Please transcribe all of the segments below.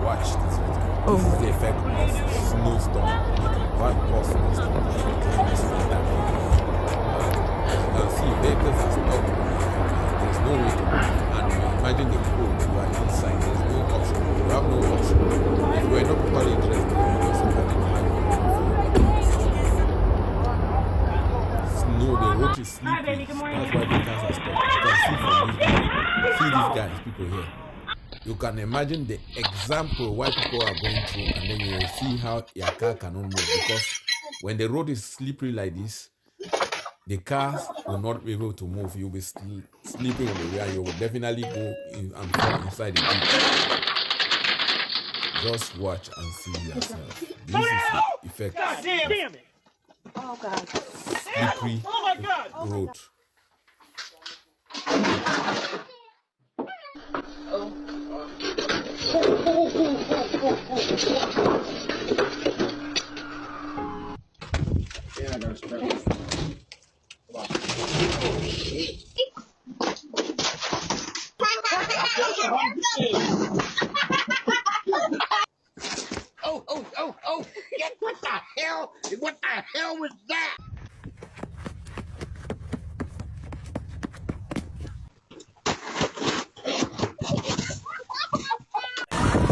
Watch this video. This is the effect of snowstorm. It can cause snowstorm during this winter. As you can see, vehicles are stuck. There's no way to move. And imagine the cold. You are inside. There's no option. You have no option. If you are not properly dressed, just imagine how you snow. The road is slippery. That's why the cars are stuck. You can see from this video. See these guys, people here. You can imagine the example why people are going through, and then you will see how your car cannot move, because when the road is slippery like this, the cars will not be able to move. You'll be sleeping on the way, and you will definitely go in and fall inside the ditch. Just watch and see yourself. This is the effect of slippery road. Oh! What the hell? What the hell was that?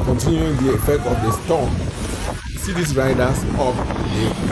Continuing the effect of the storm. See these riders up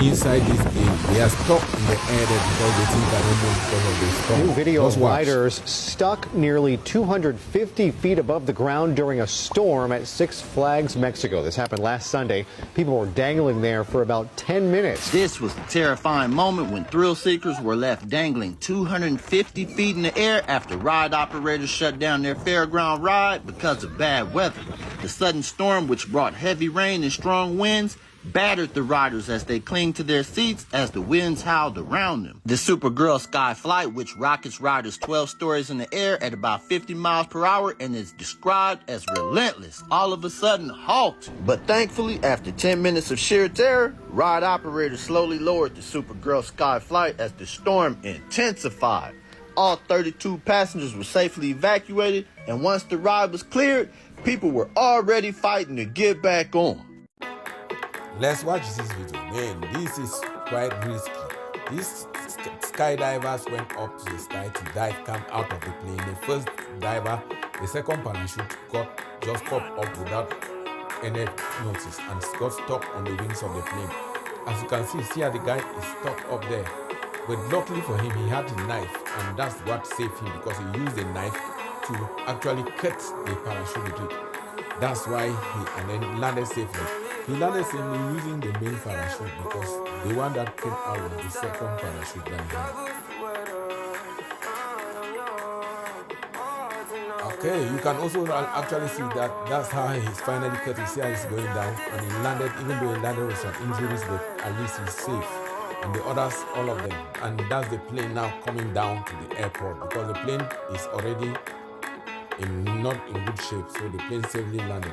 inside this game. They are stuck in the air there because they think they don't move because of the storm. New video of riders stuck nearly 250 feet above the ground during a storm at Six Flags, Mexico. This happened last Sunday. People were dangling there for about 10 minutes. This was a terrifying moment when thrill seekers were left dangling 250 feet in the air after ride operators shut down their fairground ride because of bad weather. The sudden storm, which brought heavy rain and strong winds, battered the riders as they clinged to their seats as the winds howled around them. The Supergirl Sky Flight, which rockets riders 12 stories in the air at about 50 miles per hour and is described as relentless, all of a sudden halted. But thankfully, after 10 minutes of sheer terror, ride operators slowly lowered the Supergirl Sky Flight as the storm intensified. All 32 passengers were safely evacuated, and once the ride was cleared, people were already fighting to get back on. Let's watch this video. Man, this is quite risky. These skydivers went up to the sky to come out of the plane. The first diver, the second parachute just popped up without any notice and got stuck on the wings of the plane. As you can see how the guy is stuck up there. But luckily for him, he had a knife, and that's what saved him, because he used the knife to actually cut the parachute with it. That's why and then landed safely. He landed safely using the main parachute, because the one that came out was the second parachute that he had. Okay, you can also actually see that that's how he's finally cut. You see how he's going down, and he landed, even though he landed with some injuries, but at least he's safe. And the others, all of them. And that's the plane now coming down to the airport, because the plane is already not in good shape, so the plane safely landed.